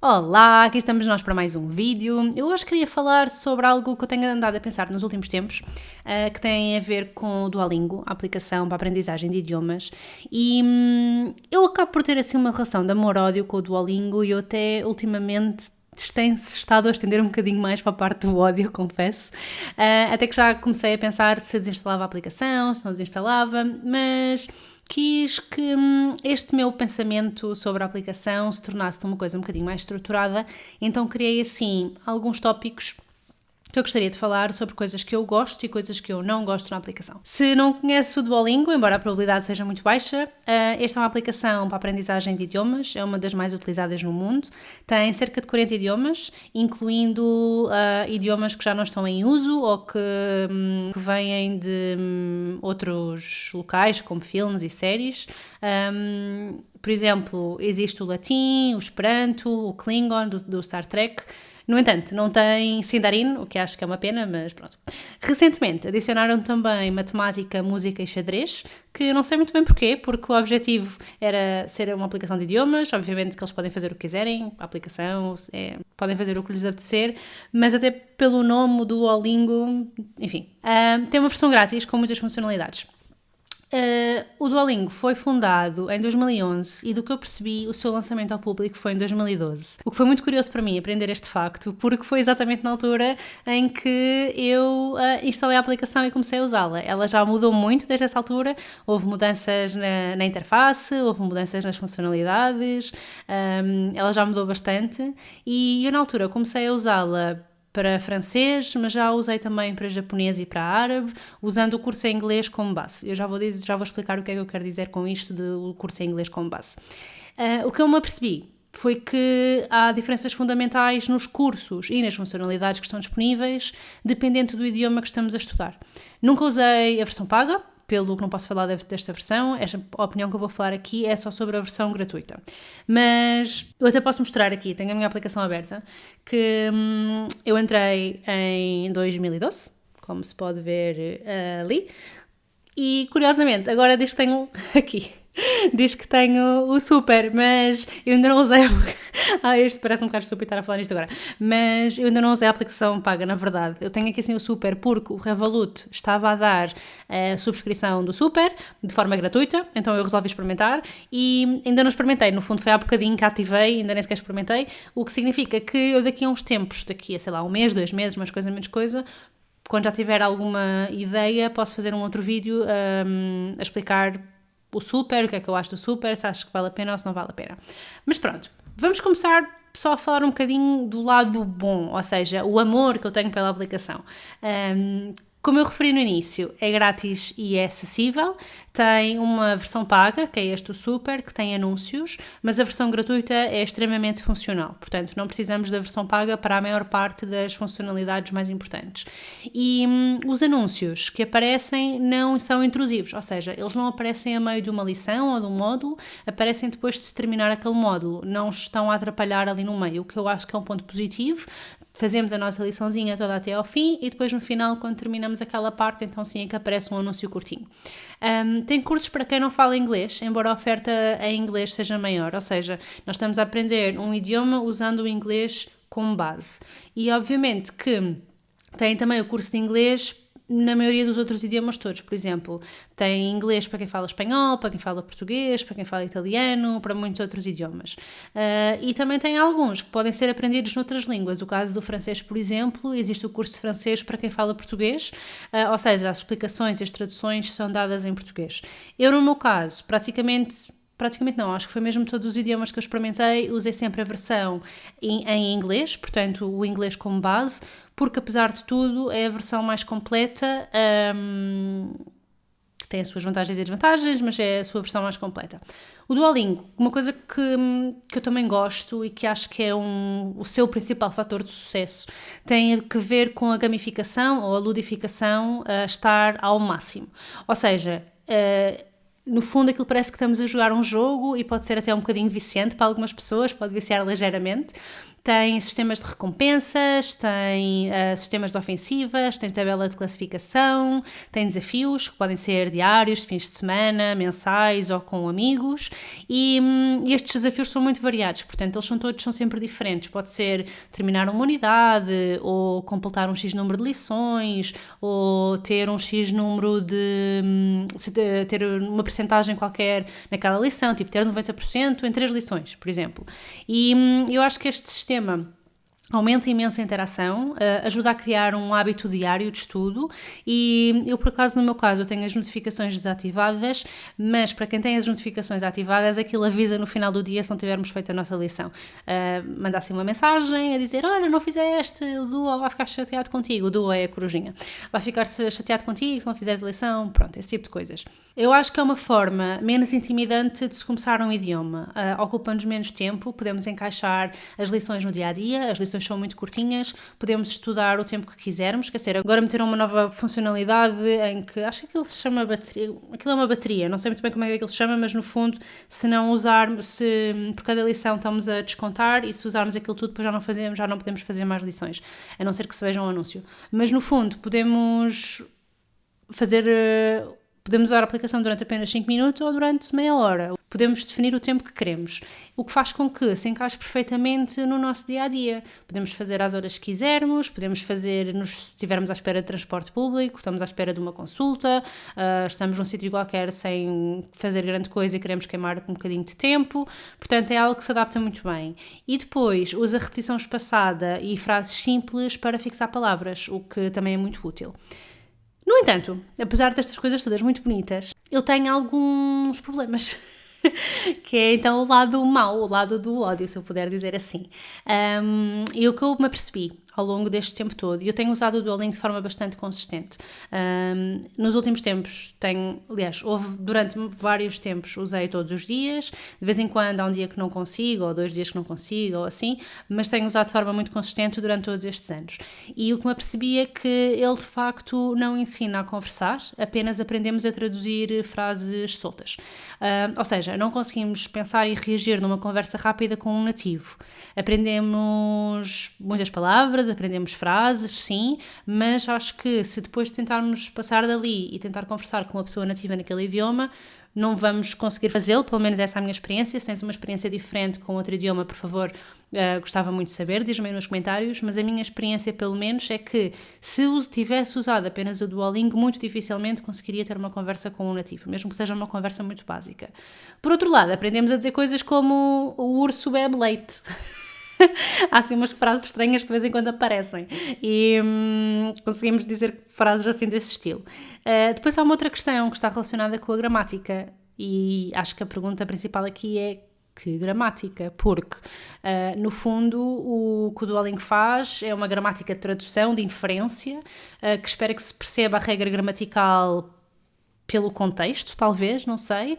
Olá, aqui estamos nós para mais um vídeo. Eu hoje queria falar sobre algo que eu tenho andado a pensar nos últimos tempos, que tem a ver com o Duolingo, a aplicação para a aprendizagem de idiomas. E eu acabo por ter assim uma relação de amor-ódio com o Duolingo e eu até ultimamente tem estado a estender um bocadinho mais para a parte do ódio, confesso. Até que já comecei a pensar se desinstalava a aplicação, se não desinstalava, mas quis que este meu pensamento sobre a aplicação se tornasse uma coisa um bocadinho mais estruturada, então criei assim alguns tópicos que eu gostaria de falar sobre coisas que eu gosto e coisas que eu não gosto na aplicação. Se não conhece o Duolingo, embora a probabilidade seja muito baixa, esta é uma aplicação para a aprendizagem de idiomas, é uma das mais utilizadas no mundo, tem cerca de 40 idiomas, incluindo idiomas que já não estão em uso ou que vêm de outros locais, como filmes e séries. Por exemplo, existe o latim, o esperanto, o klingon do Star Trek. No entanto, não tem Sindarin, o que acho que é uma pena, mas pronto. Recentemente adicionaram também matemática, música e xadrez, que não sei muito bem porquê, porque o objetivo era ser uma aplicação de idiomas, obviamente que eles podem fazer o que quiserem, a aplicação, podem fazer o que lhes apetecer, mas até pelo nome do Duolingo, enfim. Tem uma versão grátis com muitas funcionalidades. O Duolingo foi fundado em 2011 e do que eu percebi o seu lançamento ao público foi em 2012. O que foi muito curioso para mim aprender este facto, porque foi exatamente na altura em que eu instalei a aplicação e comecei a usá-la. Ela já mudou muito desde essa altura, houve mudanças na interface, houve mudanças nas funcionalidades, ela já mudou bastante e eu na altura comecei a usá-la para francês, mas já usei também para japonês e para árabe, usando o curso em inglês como base. Eu já vou explicar o que é que eu quero dizer com isto do curso em inglês como base. O que eu me apercebi foi que há diferenças fundamentais nos cursos e nas funcionalidades que estão disponíveis, dependendo do idioma que estamos a estudar. Nunca usei a versão paga, pelo que não posso falar desta versão, a opinião que eu vou falar aqui é só sobre a versão gratuita. Mas eu até posso mostrar aqui, tenho a minha aplicação aberta, que eu entrei em 2012, como se pode ver ali, e curiosamente, agora diz que tenho aqui. Diz que tenho o Super, mas eu ainda não usei. Isto parece um bocado estúpido estar a falar nisto agora. Mas eu ainda não usei a aplicação paga, na verdade. Eu tenho aqui assim o Super porque o Revolut estava a dar a subscrição do Super de forma gratuita, então eu resolvi experimentar e ainda não experimentei. No fundo foi há bocadinho que ativei, ainda nem sequer experimentei, o que significa que eu daqui a uns tempos, daqui a sei lá um mês, 2 meses, mais coisa, menos coisa, quando já tiver alguma ideia, posso fazer um outro vídeo a explicar o Super, o que é que eu acho do Super, se acho que vale a pena ou se não vale a pena. Mas pronto, vamos começar só a falar um bocadinho do lado bom, ou seja, o amor que eu tenho pela aplicação. Como eu referi no início, é grátis e é acessível, tem uma versão paga, que é este o Super, que tem anúncios, mas a versão gratuita é extremamente funcional, portanto não precisamos da versão paga para a maior parte das funcionalidades mais importantes. E os anúncios que aparecem não são intrusivos, ou seja, eles não aparecem a meio de uma lição ou de um módulo, aparecem depois de se terminar aquele módulo, não estão a atrapalhar ali no meio, o que eu acho que é um ponto positivo. Fazemos a nossa liçãozinha toda até ao fim e depois no final, quando terminamos aquela parte, então sim é que aparece um anúncio curtinho. Tem cursos para quem não fala inglês, embora a oferta em inglês seja maior, ou seja, nós estamos a aprender um idioma usando o inglês como base. E obviamente que tem também o curso de inglês na maioria dos outros idiomas todos, por exemplo, tem inglês para quem fala espanhol, para quem fala português, para quem fala italiano, para muitos outros idiomas. E também tem alguns que podem ser aprendidos noutras línguas. O caso do francês, por exemplo, existe o curso de francês para quem fala português, ou seja, as explicações e as traduções são dadas em português. Eu, no meu caso, praticamente não, acho que foi mesmo todos os idiomas que eu experimentei, usei sempre a versão em inglês, portanto o inglês como base, porque apesar de tudo é a versão mais completa, tem as suas vantagens e desvantagens, mas é a sua versão mais completa. O Duolingo, uma coisa que eu também gosto e que acho que é o seu principal fator de sucesso, tem a ver com a gamificação ou a ludificação a estar ao máximo. Ou seja, no fundo aquilo parece que estamos a jogar um jogo e pode ser até um bocadinho viciante para algumas pessoas, pode viciar ligeiramente, Tem sistemas de recompensas, tem sistemas de ofensivas, tem tabela de classificação, tem desafios que podem ser diários, de fins de semana, mensais ou com amigos, e estes desafios são muito variados, portanto eles são sempre diferentes. Pode ser terminar uma unidade, ou completar um X número de lições, ou ter um X número de ter uma percentagem qualquer naquela lição, tipo ter 90% em 3 lições, por exemplo. E eu acho que este sistema aumenta imenso a interação, ajuda a criar um hábito diário de estudo, e eu, por acaso, no meu caso, eu tenho as notificações desativadas, mas para quem tem as notificações ativadas, aquilo avisa no final do dia se não tivermos feito a nossa lição. Manda assim uma mensagem a dizer: olha, não fizeste, o Duo vai ficar chateado contigo. O Duo é a corujinha. Vai ficar chateado contigo se não fizeres a lição, pronto, esse tipo de coisas. Eu acho que é uma forma menos intimidante de se começar um idioma. Ocupa-nos menos tempo, podemos encaixar as lições no dia-a-dia, as lições são muito curtinhas, podemos estudar o tempo que quisermos. Quer dizer, agora meteram uma nova funcionalidade em que, acho que aquilo se chama bateria, aquilo é uma bateria, não sei muito bem como é que aquilo se chama, mas no fundo, se não usarmos, se por cada lição estamos a descontar, e se usarmos aquilo tudo, depois já não podemos fazer mais lições, a não ser que se veja um anúncio. Mas no fundo, podemos usar a aplicação durante apenas 5 minutos ou durante meia hora. Podemos definir o tempo que queremos, o que faz com que se encaixe perfeitamente no nosso dia-a-dia. Podemos fazer às horas que quisermos, podemos fazer se estivermos à espera de transporte público, estamos à espera de uma consulta, estamos num sítio qualquer sem fazer grande coisa e queremos queimar um bocadinho de tempo. Portanto, é algo que se adapta muito bem. E depois usa repetição espaçada e frases simples para fixar palavras, o que também é muito útil. No entanto, apesar destas coisas todas muito bonitas, eu tenho alguns problemas, que é então o lado mau, o lado do ódio, se eu puder dizer assim. E o que eu me apercebi ao longo deste tempo todo, e eu tenho usado o Duolingo de forma bastante consistente. Nos últimos tempos durante vários tempos usei todos os dias, de vez em quando há um dia que não consigo, ou 2 dias que não consigo, ou assim, mas tenho usado de forma muito consistente durante todos estes anos. E o que me apercebi é que ele de facto não ensina a conversar, apenas aprendemos a traduzir frases soltas. Ou seja, não conseguimos pensar e reagir numa conversa rápida com um nativo. Aprendemos muitas palavras, aprendemos frases, sim, mas acho que se depois tentarmos passar dali e tentar conversar com uma pessoa nativa naquele idioma, não vamos conseguir fazê-lo, pelo menos essa é a minha experiência. Se tens uma experiência diferente com outro idioma, por favor, gostava muito de saber, diz-me aí nos comentários, mas a minha experiência, pelo menos, é que se tivesse usado apenas o Duolingo, muito dificilmente conseguiria ter uma conversa com um nativo, mesmo que seja uma conversa muito básica. Por outro lado, aprendemos a dizer coisas como o urso bebe leite. Há assim umas frases estranhas que de vez em quando aparecem e conseguimos dizer frases assim desse estilo. Depois há uma outra questão que está relacionada com a gramática, e acho que a pergunta principal aqui é: que gramática? Porque, no fundo, o que o Duolingo faz é uma gramática de tradução, de inferência, que espera que se perceba a regra gramatical pelo contexto, talvez, não sei.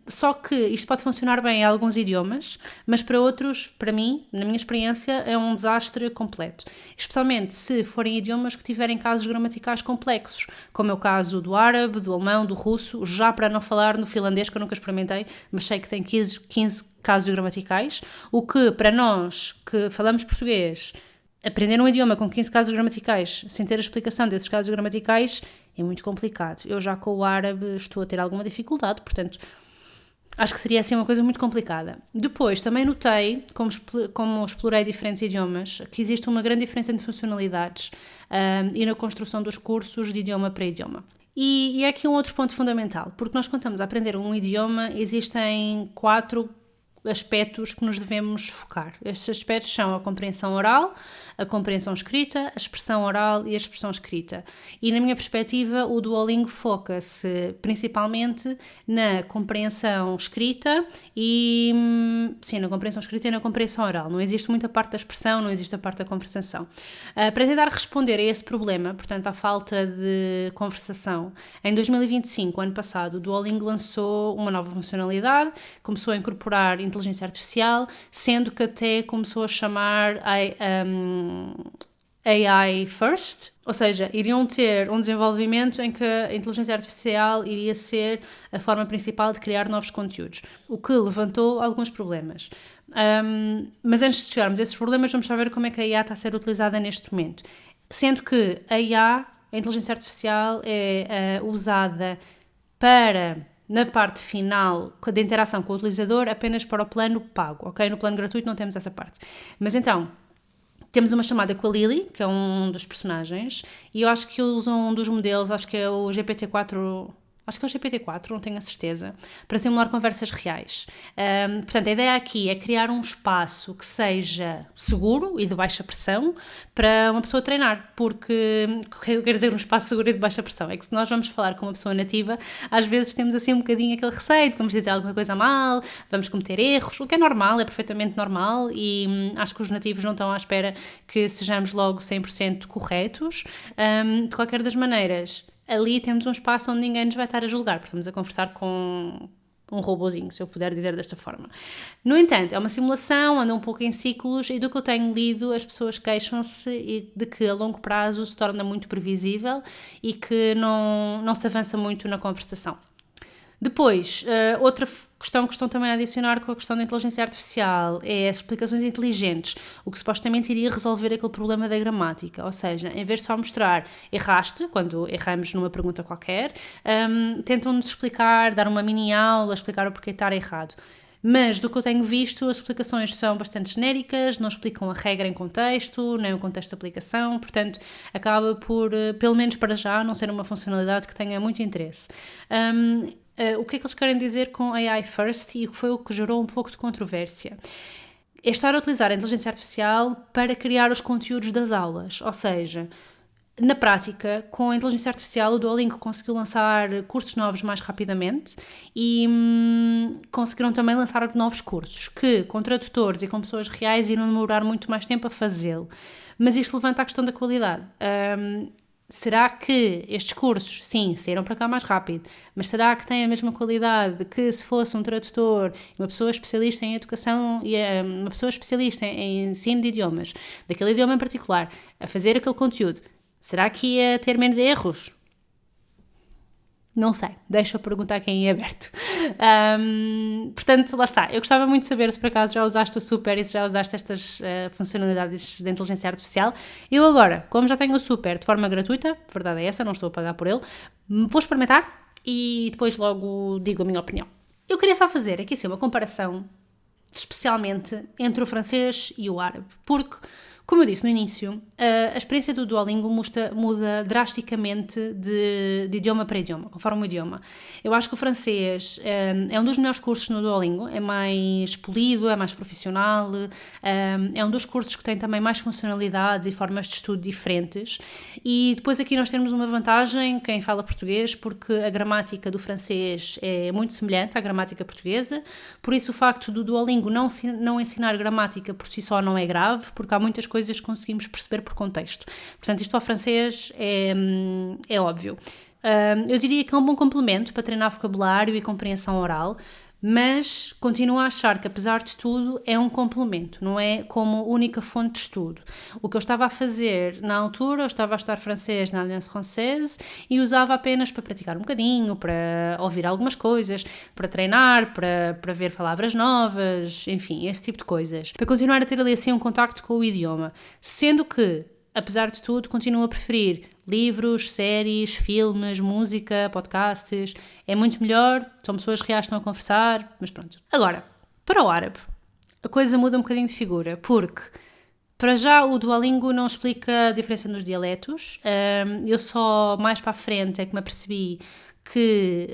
Só que isto pode funcionar bem em alguns idiomas, mas para outros, para mim, na minha experiência, é um desastre completo. Especialmente se forem idiomas que tiverem casos gramaticais complexos, como é o caso do árabe, do alemão, do russo, já para não falar no finlandês, que eu nunca experimentei, mas sei que tem 15 casos gramaticais, o que para nós que falamos português, aprender um idioma com 15 casos gramaticais sem ter a explicação desses casos gramaticais é muito complicado. Eu já com o árabe estou a ter alguma dificuldade, portanto acho que seria assim uma coisa muito complicada. Depois também notei, como explorei diferentes idiomas, que existe uma grande diferença entre funcionalidades e na construção dos cursos de idioma para idioma. E é aqui um outro ponto fundamental, porque nós quando estamos a aprender um idioma, existem 4 aspectos que nos devemos focar. Estes aspectos são a compreensão oral, a compreensão escrita, a expressão oral e a expressão escrita. E na minha perspectiva, o Duolingo foca-se principalmente na compreensão escrita e na compreensão escrita e na compreensão oral. Não existe muita parte da expressão, não existe a parte da conversação. Para tentar responder a esse problema, portanto, à falta de conversação, em 2025, ano passado, o Duolingo lançou uma nova funcionalidade, começou a incorporar inteligência artificial, sendo que até começou a chamar AI first, ou seja, iriam ter um desenvolvimento em que a inteligência artificial iria ser a forma principal de criar novos conteúdos, o que levantou alguns problemas. Mas antes de chegarmos a esses problemas, vamos só ver como é que a IA está a ser utilizada neste momento. Sendo que a IA, a inteligência artificial, é usada na parte final da interação com o utilizador, apenas para o plano pago, ok? No plano gratuito não temos essa parte. Mas então, temos uma chamada com a Lily, que é um dos personagens, e eu acho que usam um dos modelos, acho que é o GPT-4, não tenho a certeza, para simular conversas reais. Portanto, a ideia aqui é criar um espaço que seja seguro e de baixa pressão para uma pessoa treinar, porque, o que eu quero dizer um espaço seguro e de baixa pressão? É que se nós vamos falar com uma pessoa nativa, às vezes temos assim um bocadinho aquele receio de vamos dizer alguma coisa mal, vamos cometer erros, o que é normal, é perfeitamente normal, e acho que os nativos não estão à espera que sejamos logo 100% corretos. De qualquer das maneiras, ali temos um espaço onde ninguém nos vai estar a julgar, porque estamos a conversar com um robozinho, se eu puder dizer desta forma. No entanto, é uma simulação, anda um pouco em ciclos, e do que eu tenho lido, as pessoas queixam-se de que a longo prazo se torna muito previsível e que não se avança muito na conversação. Depois, outra questão que estão também a adicionar com a questão da inteligência artificial é as explicações inteligentes, o que supostamente iria resolver aquele problema da gramática, ou seja, em vez de só mostrar erraste, quando erramos numa pergunta qualquer, tentam-nos explicar, dar uma mini aula, explicar o porquê estar errado. Mas do que eu tenho visto, as explicações são bastante genéricas, não explicam a regra em contexto, nem o contexto de aplicação, portanto acaba por, pelo menos para já, não ser uma funcionalidade que tenha muito interesse. O que é que eles querem dizer com AI first e foi o que gerou um pouco de controvérsia? É estar a utilizar a inteligência artificial para criar os conteúdos das aulas, ou seja, na prática, com a inteligência artificial, o Duolingo conseguiu lançar cursos novos mais rapidamente e conseguiram também lançar novos cursos que, com tradutores e com pessoas reais, irão demorar muito mais tempo a fazê-lo. Mas isto levanta a questão da qualidade. Será que estes cursos, sim, saíram para cá mais rápido, mas será que têm a mesma qualidade que se fosse um tradutor, uma pessoa especialista em educação e uma pessoa especialista em ensino de idiomas, daquele idioma em particular, a fazer aquele conteúdo? Será que ia ter menos erros? Não sei, deixo a pergunta aqui em aberto. Portanto, lá está. Eu gostava muito de saber se por acaso já usaste o Super e se já usaste estas funcionalidades de inteligência artificial. Eu agora, como já tenho o Super de forma gratuita, a verdade é essa, não estou a pagar por ele, vou experimentar e depois logo digo a minha opinião. Eu queria só fazer aqui assim uma comparação, especialmente entre o francês e o árabe, porque, como eu disse no início, a experiência do Duolingo muda drasticamente de idioma para idioma, conforme o idioma. Eu acho que o francês é um dos melhores cursos no Duolingo, é mais polido, é mais profissional, é um dos cursos que tem também mais funcionalidades e formas de estudo diferentes. E depois aqui nós temos uma vantagem, quem fala português, porque a gramática do francês é muito semelhante à gramática portuguesa, por isso o facto do Duolingo não ensinar gramática por si só não é grave, porque há muitas coisas que conseguimos perceber por contexto. Portanto, isto ao francês é óbvio. Eu diria que é um bom complemento para treinar vocabulário e compreensão oral, mas continuo a achar que, apesar de tudo, é um complemento, não é como única fonte de estudo. O que eu estava a fazer na altura, eu estava a estudar francês na Alliance Française e usava apenas para praticar um bocadinho, para ouvir algumas coisas, para treinar, para ver palavras novas, enfim, esse tipo de coisas. Para continuar a ter ali assim um contacto com o idioma. Sendo que, apesar de tudo, continuo a preferir livros, séries, filmes, música, podcasts. É muito melhor, são pessoas reais que estão a conversar, mas pronto. Agora, para o árabe, a coisa muda um bocadinho de figura, porque para já o Duolingo não explica a diferença nos dialetos. Eu só mais para a frente é que me apercebi que,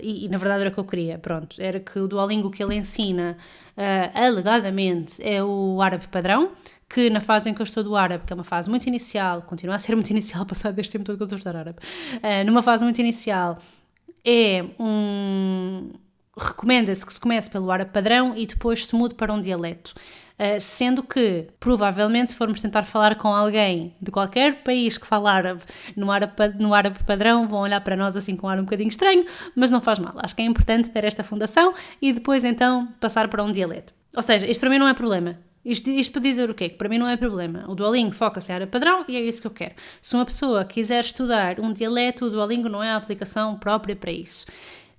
e na verdade era o que eu queria, pronto, era que o Duolingo que ele ensina, alegadamente, é o árabe padrão, que na fase em que eu estou do árabe, que é uma fase muito inicial, continua a ser muito inicial, passado este tempo todo que eu estou a estudar árabe, numa fase muito inicial, recomenda-se que se comece pelo árabe padrão e depois se mude para um dialeto. Sendo que, provavelmente, se formos tentar falar com alguém de qualquer país que fala árabe no árabe padrão, vão olhar para nós assim com um ar um bocadinho estranho, mas não faz mal. Acho que é importante ter esta fundação e depois, então, passar para um dialeto. Ou seja, isto para mim não é problema. Isto para dizer o quê? Que para mim não é problema. O Duolingo foca-se em área padrão e é isso que eu quero. Se uma pessoa quiser estudar um dialeto, o Duolingo não é a aplicação própria para isso.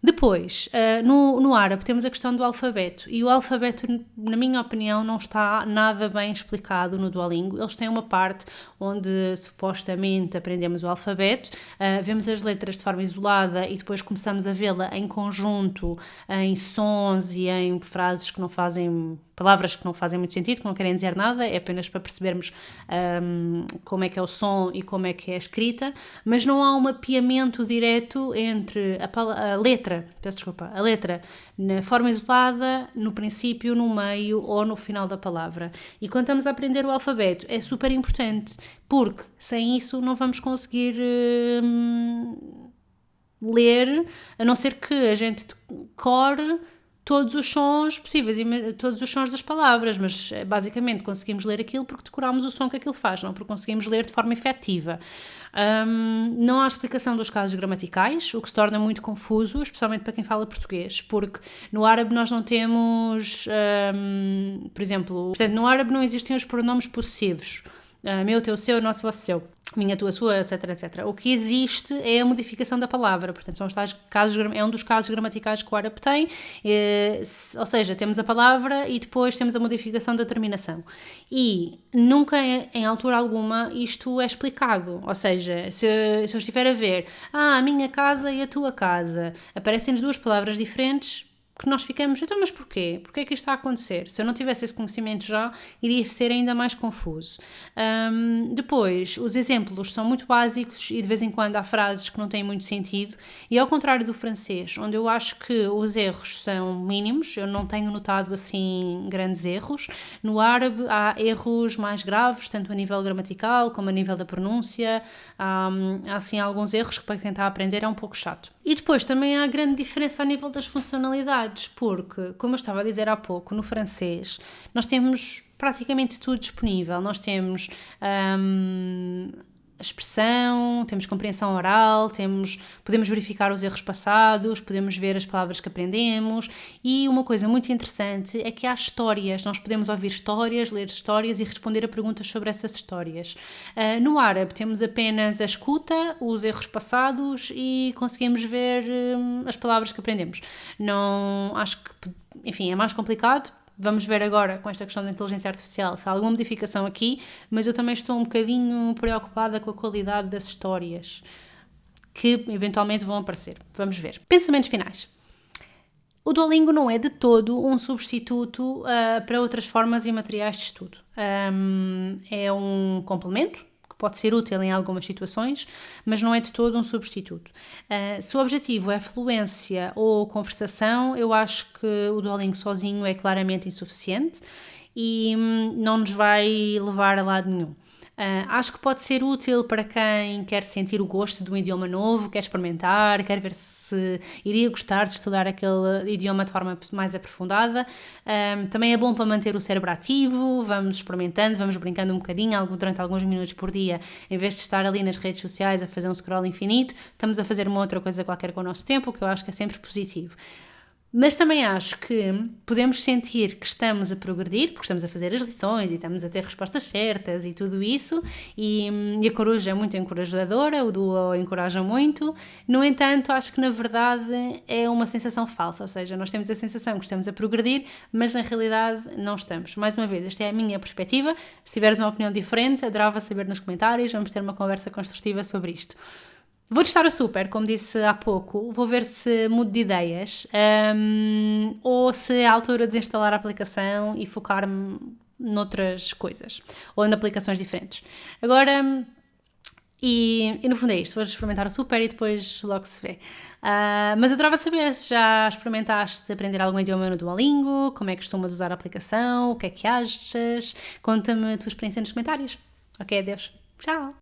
Depois, no árabe temos a questão do alfabeto, e o alfabeto, na minha opinião, não está nada bem explicado no Duolingo. Eles têm uma parte onde supostamente aprendemos o alfabeto, vemos as letras de forma isolada e depois começamos a vê-la em conjunto, em sons e em frases que não fazem, palavras que não fazem muito sentido, que não querem dizer nada, é apenas para percebermos como é que é o som e como é que é a escrita, mas não há um mapeamento direto entre a letra na forma isolada, no princípio, no meio ou no final da palavra. E quando estamos a aprender o alfabeto é super importante, porque sem isso não vamos conseguir ler, a não ser que a gente decore todos os sons possíveis, todos os sons das palavras, mas basicamente conseguimos ler aquilo porque decoramos o som que aquilo faz, não porque conseguimos ler de forma efetiva. Não há explicação dos casos gramaticais, o que se torna muito confuso, especialmente para quem fala português, porque no árabe nós não temos, por exemplo, portanto, no árabe não existem os pronomes possessivos, meu, teu, seu, nosso, vosso, seu, minha, tua, sua, etc, etc. O que existe é a modificação da palavra, portanto são os tais casos, é um dos casos gramaticais que o árabe tem, ou seja, temos a palavra e depois temos a modificação da terminação. E nunca, em altura alguma, isto é explicado, ou seja, se eu estiver a ver, a minha casa e a tua casa, aparecem-nos duas palavras diferentes, que nós ficamos, então, mas porquê? Porquê é que isto está a acontecer? Se eu não tivesse esse conhecimento já, iria ser ainda mais confuso. Depois, os exemplos são muito básicos e de vez em quando há frases que não têm muito sentido, e ao contrário do francês, onde eu acho que os erros são mínimos, eu não tenho notado assim grandes erros, no árabe há erros mais graves, tanto a nível gramatical como a nível da pronúncia, há assim alguns erros que para tentar aprender é um pouco chato. E depois também há grande diferença a nível das funcionalidades, porque, como eu estava a dizer há pouco, no francês nós temos praticamente tudo disponível. Nós temos expressão, temos compreensão oral, podemos verificar os erros passados, podemos ver as palavras que aprendemos, e uma coisa muito interessante é que há histórias, nós podemos ouvir histórias, ler histórias e responder a perguntas sobre essas histórias. No árabe temos apenas a escuta, os erros passados e conseguimos ver as palavras que aprendemos. Não, acho que, enfim, é mais complicado. Vamos ver agora, com esta questão da inteligência artificial, se há alguma modificação aqui, mas eu também estou um bocadinho preocupada com a qualidade das histórias que eventualmente vão aparecer. Vamos ver. Pensamentos finais. O Duolingo não é de todo um substituto para outras formas e materiais de estudo. É um complemento, pode ser útil em algumas situações, mas não é de todo um substituto. Se o objetivo é fluência ou conversação, eu acho que o Duolingo sozinho é claramente insuficiente e não nos vai levar a lado nenhum. Acho que pode ser útil para quem quer sentir o gosto de um idioma novo, quer experimentar, quer ver se iria gostar de estudar aquele idioma de forma mais aprofundada. Também é bom para manter o cérebro ativo, vamos experimentando, vamos brincando um bocadinho durante alguns minutos por dia, em vez de estar ali nas redes sociais a fazer um scroll infinito, estamos a fazer uma outra coisa qualquer com o nosso tempo, o que eu acho que é sempre positivo. Mas também acho que podemos sentir que estamos a progredir, porque estamos a fazer as lições e estamos a ter respostas certas e tudo isso, e a coruja é muito encorajadora, o Duo encoraja muito. No entanto, acho que na verdade é uma sensação falsa, ou seja, nós temos a sensação que estamos a progredir, mas na realidade não estamos. Mais uma vez, esta é a minha perspectiva. Se tiveres uma opinião diferente, adorava saber nos comentários, vamos ter uma conversa construtiva sobre isto. Vou testar o super, como disse há pouco, vou ver se mudo de ideias ou se é a altura de desinstalar a aplicação e focar-me noutras coisas, ou em aplicações diferentes. Agora, e no fundo é isto, vou experimentar o super e depois logo se vê. Mas adorava saber se já experimentaste aprender algum idioma no Duolingo, como é que costumas usar a aplicação, o que é que achas, conta-me a tua experiência nos comentários. Ok, adeus, tchau!